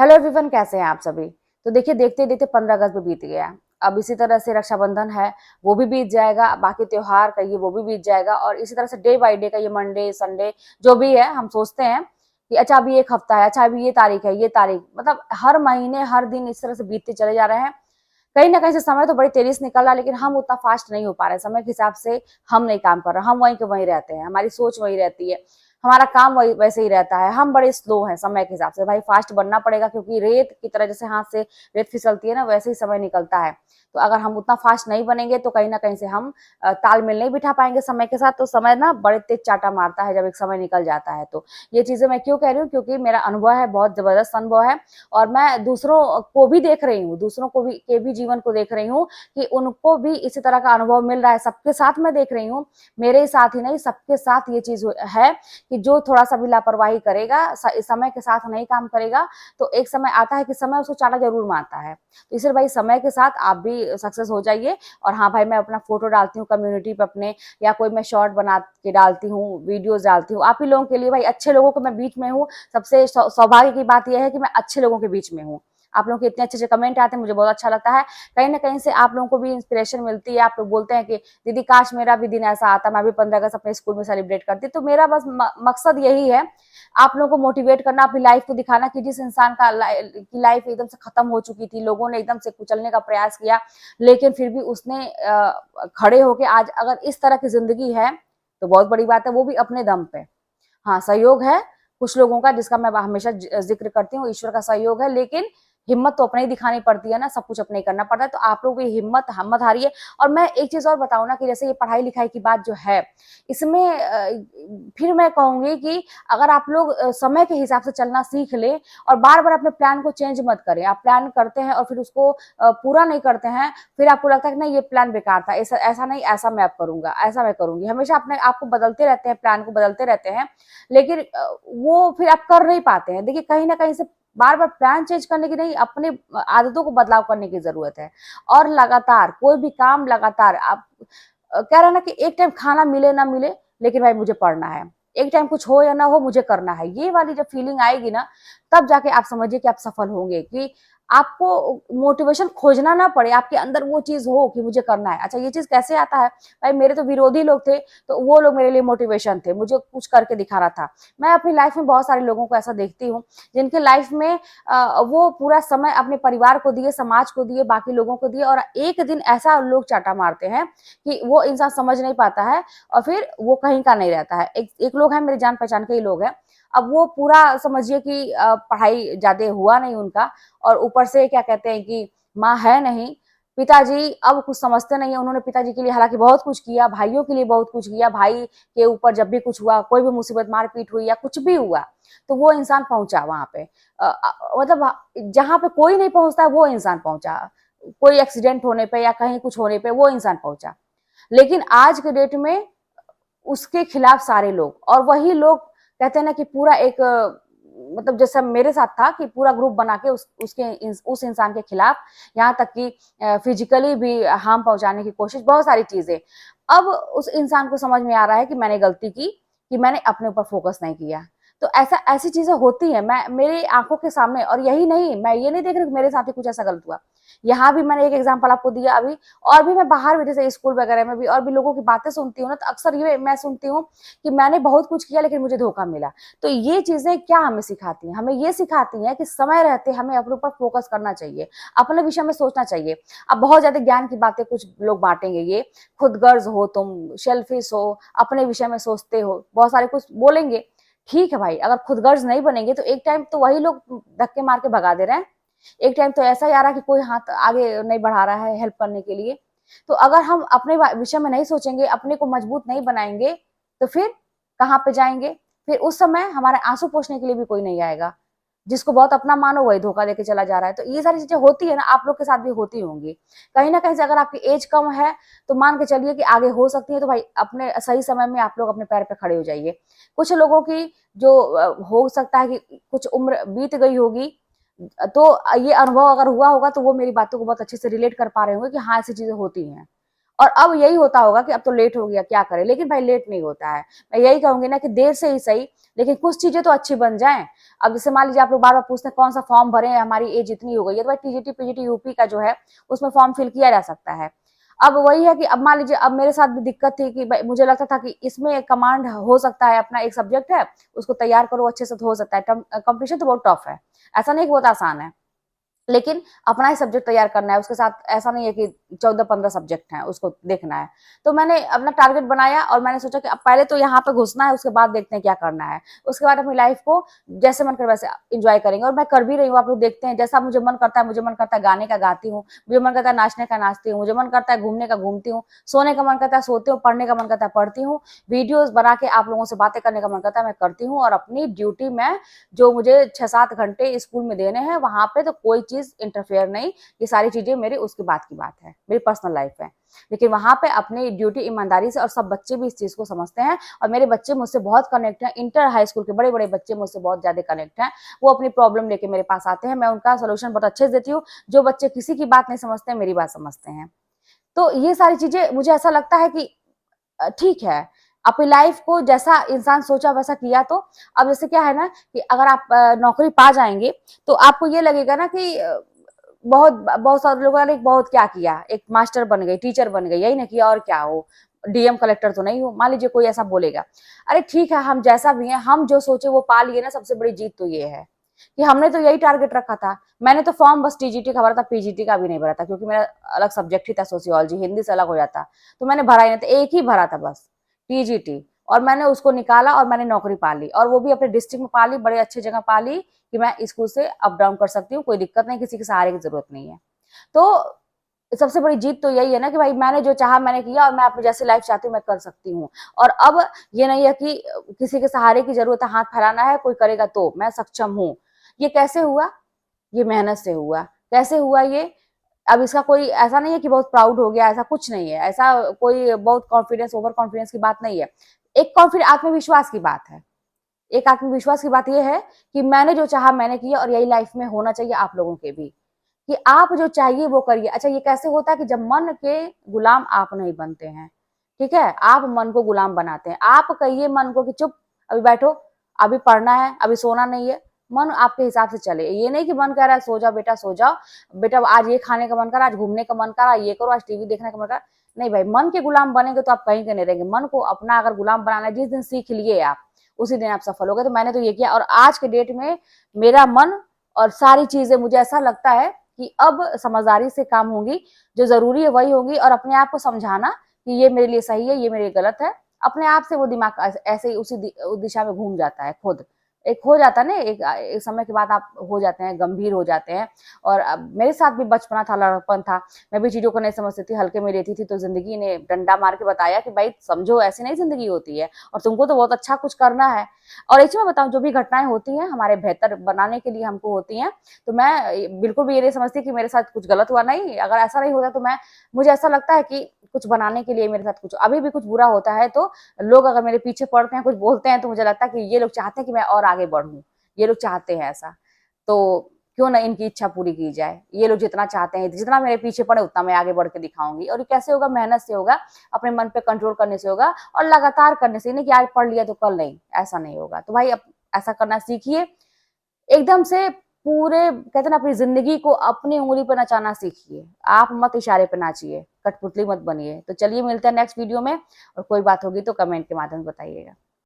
Hello everyone, कैसे हैं आप सभी। तो देखिए, देखते देखते 15 अगस्त भी बीत गया। अब इसी तरह से रक्षाबंधन है, वो भी बीत जाएगा। बाकी त्योहार कहिए वो भी बीत जाएगा। और इसी तरह से डे बाय डे का ये मंडे संडे जो भी है, हम सोचते हैं कि अच्छा अभी एक हफ्ता है, अच्छा अभी ये तारीख है, ये तारीख, मतलब हर महीने हर दिन इस तरह से बीतते चले जा रहे हैं। कहीं ना कहीं से समय तो बड़ी तेजी से निकल रहा है, लेकिन हम उतना फास्ट नहीं हो पा रहे हैं। समय के हिसाब से हम नहीं काम कर रहे, हम वहीं के वहीं रहते हैं, हमारी सोच वही रहती है, हमारा काम वही वैसे ही रहता है। हम बड़े स्लो हैं समय के हिसाब से। भाई फास्ट बनना पड़ेगा, क्योंकि रेत की तरह जैसे हाथ से रेत फिसलती है ना, वैसे ही समय निकलता है। तो अगर हम उतना फास्ट नहीं बनेंगे तो कहीं ना कहीं से हम तालमेल नहीं बिठा पाएंगे समय के साथ। तो समय ना बड़े तेज चाटा मारता है जब एक समय निकल जाता है। तो ये चीजें मैं क्यों कह रही हूँ, क्योंकि मेरा अनुभव है, बहुत जबरदस्त अनुभव है। और मैं दूसरों को भी देख रही हूँ, दूसरों को भी के भी जीवन को देख रही हूँ कि उनको भी इसी तरह का अनुभव मिल रहा है। सबके साथ मैं देख रही हूँ, मेरे साथ ही नहीं, सबके साथ ये चीज है कि जो थोड़ा सा भी लापरवाही करेगा, समय के साथ नहीं काम करेगा, तो एक समय आता है कि समय उसको चाटा जरूर मारता है। तो इसलिए भाई समय के साथ आप भी सक्सेस हो जाइए। और हाँ भाई, मैं अपना फोटो डालती हूँ कम्युनिटी पे अपने, या कोई मैं शॉर्ट बना के डालती हूँ, वीडियोस डालती हूँ आप ही लोगों के लिए। भाई अच्छे लोगों को मैं बीच में हूँ। सबसे सौभाग्य की बात यह है कि मैं अच्छे लोगों के बीच में हूँ। आप लोगों के इतने अच्छे अच्छे कमेंट आते हैं, मुझे बहुत अच्छा लगता है। कहीं ना कहीं से आप लोगों को भी इंस्पिरेशन मिलती है। आप लोग बोलते हैं कि दीदी काश मेरा भी दिन ऐसा आता, मैं भी 15 अगस्त अपने स्कूल में सेलिब्रेट करती। तो मेरा बस मकसद यही है, आप लोगों को मोटिवेट करना, अपनी लाइफ को दिखाना कि जिस इंसान की लाइफ एकदम से खत्म हो चुकी थी, लोगों ने एकदम से कुचलने का प्रयास किया, लेकिन फिर भी उसने खड़े होके आज अगर इस तरह की जिंदगी है, तो बहुत बड़ी बात है, वो भी अपने दम पे। हाँ, सहयोग है कुछ लोगों का, जिसका मैं हमेशा जिक्र करती हूँ, ईश्वर का सहयोग है, लेकिन हिम्मत तो अपने ही दिखानी पड़ती है ना, सब कुछ अपने ही करना पड़ता है। तो आप लोग भी हिम्मत मत हारिए। और मैं एक चीज और बताऊं ना, कि जैसे ये पढ़ाई लिखाई की बात जो है, इसमें फिर मैं कहूंगी कि अगर आप लोग समय के हिसाब से चलना सीख ले, और बार बार अपने प्लान को चेंज मत करें। आप प्लान करते हैं और फिर उसको पूरा नहीं करते हैं, फिर आपको लगता है कि नहीं ये प्लान बेकार था, ऐसा ऐसा नहीं, ऐसा मैं अब करूंगा, ऐसा मैं करूंगी। हमेशा अपने आपको बदलते रहते हैं, प्लान को बदलते रहते हैं, लेकिन वो फिर आप कर नहीं पाते हैं। देखिए, कहीं ना कहीं से बार बार प्लान चेंज करने की नहीं, अपने आदतों को बदलाव करने की जरूरत है। और लगातार कोई भी काम, लगातार आप कह रहे हैं ना कि एक टाइम खाना मिले ना मिले, लेकिन भाई मुझे पढ़ना है, एक टाइम कुछ हो या ना हो, मुझे करना है। ये वाली जब फीलिंग आएगी ना, तब जाके आप समझिए कि आप सफल होंगे, कि आपको मोटिवेशन खोजना ना पड़े, आपके अंदर वो चीज हो कि मुझे करना है। अच्छा, ये चीज कैसे आता है? भाई मेरे तो विरोधी लोग थे, तो वो लोग मेरे लिए मोटिवेशन थे, मुझे कुछ करके दिखाना था। मैं अपनी लाइफ में बहुत सारे लोगों को ऐसा देखती हूँ, जिनके लाइफ में वो पूरा समय अपने परिवार को दिए, समाज को दिए, बाकी लोगों को दिए, और एक दिन ऐसा लोग चाटा मारते हैं कि वो इंसान समझ नहीं पाता है, और फिर वो कहीं का नहीं रहता है। एक लोग है, मेरे जान पहचान के ही लोग हैं। अब वो पूरा समझिए कि पढ़ाई ज्यादा हुआ नहीं उनका, और ऊपर से क्या कहते हैं कि माँ है नहीं, पिताजी अब कुछ समझते नहीं है। उन्होंने पिताजी के लिए हालांकि बहुत कुछ किया, भाइयों के लिए बहुत कुछ किया, भाई के ऊपर जब भी कुछ हुआ, कोई भी मुसीबत, मारपीट हुई या कुछ भी हुआ, तो वो इंसान पहुंचा वहां पे। मतलब जहां पे कोई नहीं पहुंचता, वो इंसान पहुंचा। कोई एक्सीडेंट होने पे या कहीं कुछ होने पे वो इंसान पहुंचा। लेकिन आज के डेट में उसके खिलाफ सारे लोग, और वही लोग कहते हैं ना कि पूरा एक मतलब जैसा मेरे साथ था, कि पूरा ग्रुप बना के उस इंसान के खिलाफ, यहाँ तक कि फिजिकली भी हार्म पहुंचाने की कोशिश, बहुत सारी चीजें। अब उस इंसान को समझ में आ रहा है कि मैंने गलती की, कि मैंने अपने ऊपर फोकस नहीं किया। तो ऐसा ऐसी चीजें होती है, मैं मेरी आंखों के सामने। और यही नहीं, मैं ये नहीं देख रही मेरे साथ ही कुछ ऐसा गलत हुआ। यहाँ भी मैंने एक एग्जाम्पल आपको दिया अभी, और भी मैं बाहर भी जैसे स्कूल वगैरह में भी और भी लोगों की बातें सुनती हूँ ना, तो अक्सर ये मैं सुनती हूँ कि मैंने बहुत कुछ किया, लेकिन मुझे धोखा मिला। तो ये चीजें क्या हमें सिखाती हैं? हमें ये सिखाती हैं कि समय रहते हमें अपने ऊपर फोकस करना चाहिए, अपने विषय में सोचना चाहिए। अब बहुत ज्यादा ज्ञान की बातें कुछ लोग बांटेंगे, ये खुदगर्ज हो, तुम सेल्फिश हो, अपने विषय में सोचते हो, बहुत सारे कुछ बोलेंगे। ठीक है भाई, अगर खुदगर्ज नहीं बनेंगे तो एक टाइम तो वही लोग धक्के मार के भगा दे रहे हैं। एक टाइम तो ऐसा ही आ रहा है कि कोई हाथ आगे नहीं बढ़ा रहा है हेल्प करने के लिए। तो अगर हम अपने विषय में नहीं सोचेंगे, अपने को मजबूत नहीं बनाएंगे, तो फिर कहाँ पे जाएंगे? फिर उस समय हमारे आंसू पोंछने के लिए भी कोई नहीं आएगा। जिसको बहुत अपना मानो वही धोखा देके चला जा रहा है। तो ये सारी चीजें होती है ना, आप लोग के साथ भी होती होंगी। कहीं ना कहीं से अगर आपकी एज कम है, तो मान के चलिए कि आगे हो सकती है, तो भाई अपने सही समय में आप लोग अपने पैर पे खड़े हो जाइए। कुछ लोगों की जो हो सकता है कि कुछ उम्र बीत गई होगी, तो ये अनुभव अगर हुआ होगा, तो वो मेरी बातों को बहुत अच्छे से रिलेट कर पा रहे होंगे कि हाँ ऐसी चीजें होती हैं। और अब यही होता होगा कि अब तो लेट हो गया, क्या करें, लेकिन भाई लेट नहीं होता है। मैं यही कहूंगी ना कि देर से ही सही, लेकिन कुछ चीजें तो अच्छी बन जाएं। अब जैसे मान लीजिए आप लोग बार बार पूछते हैं कौन सा फॉर्म भरे, हमारी एज इतनी हो गई है, तो भाई टीजीटी पीजीटी यूपी का जो है उसमें फॉर्म फिल किया जा सकता है। अब वही है कि अब मान लीजिए अब मेरे साथ भी दिक्कत थी कि भाई मुझे लगता था कि इसमें कमांड हो सकता है, अपना एक सब्जेक्ट है उसको तैयार करो अच्छे से तो हो सकता है, कंपटीशन तो बहुत टफ है, ऐसा नहीं कि बहुत आसान है, लेकिन अपना ही सब्जेक्ट तैयार करना है, उसके साथ ऐसा नहीं है कि 14-15 सब्जेक्ट हैं उसको देखना है। तो मैंने अपना टारगेट बनाया और मैंने सोचा कि अब पहले तो यहाँ पे घुसना है, उसके बाद देखते हैं क्या करना है, उसके बाद अपनी लाइफ को जैसे मन करे वैसे इंजॉय करेंगे। और मैं कर भी रही हूँ, आप लोग देखते हैं, जैसा मुझे मन करता है, मुझे मन करता है गाने का गाती हूँ, मुझे मन करता है नाचने का नाचती हूँ, मुझे मन करता है घूमने का घूमती हूँ, सोने का मन करता है सोती हूँ, पढ़ने का मन करता है पढ़ती हूँ, वीडियोज बना के आप लोगों से बातें करने का मन करता है मैं करती हूँ। और अपनी ड्यूटी में जो मुझे 6-7 घंटे स्कूल में देने हैं वहां पे तो कोई चीज इंटरफेयर नहीं, ये सारी चीजें मेरी उसके बाद की बात है, मेरी पर्सनल लाइफ है, लेकिन वहां पे अपनी ड्यूटी ईमानदारी से, और सब बच्चे भी इस चीज को समझते हैं, और मेरे बच्चे मुझसे बहुत कनेक्ट हैं, इंटर हाई स्कूल के बड़े बड़े बच्चे मुझसे बहुत ज्यादा कनेक्ट हैं, वो अपनी प्रॉब्लम लेके मेरे पास आते हैं, मैं उनका सोल्यूशन बहुत अच्छे से देती हूँ। जो बच्चे किसी की बात नहीं समझते मेरी बात समझते हैं। तो ये सारी चीजें मुझे ऐसा लगता है कि ठीक है, अपनी लाइफ को जैसा इंसान सोचा वैसा किया। तो अब जैसे क्या है ना कि अगर आप नौकरी पा जाएंगे तो आपको ये लगेगा ना कि बहुत बहुत सारे लोगों ने बहुत क्या किया, एक मास्टर बन गई, टीचर बन गई, यही ना किया और क्या हो, डीएम कलेक्टर तो नहीं हो। मान लीजिए कोई ऐसा बोलेगा, अरे ठीक है हम जैसा भी हैं, हम जो सोचे वो पा लिए ना, सबसे बड़ी जीत तो ये है कि हमने तो यही टारगेट रखा था। मैंने तो फॉर्म बस टीजीटी का भरा था, पीजीटी का भी नहीं भरा था, क्योंकि मेरा अलग सब्जेक्ट ही था सोशियोलॉजी, हिंदी से अलग हो जाता, तो मैंने भरा ही नहीं था, एक ही भरा था बस टीजीटी, और मैंने उसको निकाला और मैंने नौकरी पा ली, और वो भी अपने डिस्ट्रिक्ट में पा ली, बड़े अच्छे जगह पा ली कि मैं स्कूल से अप डाउन कर सकती हूँ, कोई दिक्कत नहीं, किसी के सहारे की जरूरत नहीं है। तो सबसे बड़ी जीत तो यही है ना कि भाई मैंने जो चाहा मैंने किया, और मैं अपनी जैसी लाइफ चाहती हूँ मैं कर सकती हूँ। और अब ये नहीं है कि किसी के सहारे की जरूरत है, हाथ फैलाना है, कोई करेगा तो मैं सक्षम हूँ। ये कैसे हुआ? ये मेहनत से हुआ। कैसे हुआ ये? अब इसका कोई ऐसा नहीं है कि बहुत प्राउड हो गया, ऐसा कुछ नहीं है, ऐसा कोई बहुत कॉन्फिडेंस ओवर कॉन्फिडेंस की बात नहीं है, एक कॉन्फिडेंस आत्मविश्वास की बात है। एक आत्मविश्वास की बात यह है कि मैंने जो चाहा मैंने किया, और यही लाइफ में होना चाहिए आप लोगों के भी, कि आप जो चाहिए वो करिए। अच्छा ये कैसे होता है कि जब मन के गुलाम आप नहीं बनते हैं, ठीक है, आप मन को गुलाम बनाते हैं। आप कहिए मन को कि चुप, अभी बैठो, अभी पढ़ना है, अभी सोना नहीं है, मन आपके हिसाब से चले। ये नहीं कि मन कह रहा है सो जाओ बेटा सो जाओ, बेटा आज ये खाने का मन कर, आज घूमने का मन कर, ये करो, आज टीवी देखने का मन कर। नहीं भाई, मन के गुलाम बनेंगे तो आप कहीं के नहीं रहेंगे। मन को अपना अगर गुलाम बनाना है, जिस दिन सीख लिए आप उसी दिन आप सफल हो गए। तो मैंने तो ये किया, और आज के डेट में मेरा मन और सारी चीजें, मुझे ऐसा लगता है कि अब समझदारी से काम होंगी, जो जरूरी है वही होंगी, और अपने आप को समझाना कि ये मेरे लिए सही है, ये मेरे लिए गलत है, अपने आप से वो दिमाग ऐसे ही उसी दिशा में घूम जाता है खुद। एक हो जाता है ना, एक समय के बाद आप हो जाते हैं, गंभीर हो जाते हैं। और अब मेरे साथ भी बचपना था, लड़कपन था, मैं भी चीजों को नहीं समझती थी, हल्के में लेती थी, तो जिंदगी ने डंडा मार के बताया कि भाई समझो, ऐसी नहीं जिंदगी होती है, और तुमको तो बहुत अच्छा कुछ करना है। और एक चीज मैं बताऊं, जो भी घटनाएं होती हैं हमारे बेहतर बनाने के लिए हमको होती हैं। तो मैं बिल्कुल भी ये नहीं समझती कि मेरे साथ कुछ गलत हुआ, नहीं, अगर ऐसा नहीं होता तो मैं, मुझे ऐसा लगता है कि कुछ बनाने के लिए मेरे साथ कुछ अभी भी कुछ बुरा होता है, तो लोग अगर मेरे पीछे पड़ते हैं, कुछ बोलते हैं, तो मुझे लगता है कि ये लोग चाहते हैं कि मैं और आगे बढ़ूं, ये लोग चाहते हैं ऐसा, तो क्यों ना इनकी इच्छा पूरी की जाए। ये लोग जितना चाहते हैं, जितना मेरे पीछे पड़े उतना मैं आगे बढ़ के दिखाऊंगी। और ये कैसे होगा? मेहनत से होगा, अपने मन पे कंट्रोल करने से होगा, और लगातार करने से, नहीं कि आज पढ़ लिया तो कल नहीं, ऐसा नहीं होगा। तो भाई अब ऐसा करना सीखिए, एकदम से पूरे कहते हैं ना, अपनी जिंदगी को अपनी उंगली पर नचाना सीखिए, आप मत इशारे पे नाचिए, कठपुतली मत बनिए। तो चलिए मिलते हैं नेक्स्ट वीडियो में, और कोई बात होगी तो कमेंट के माध्यम से बताइएगा।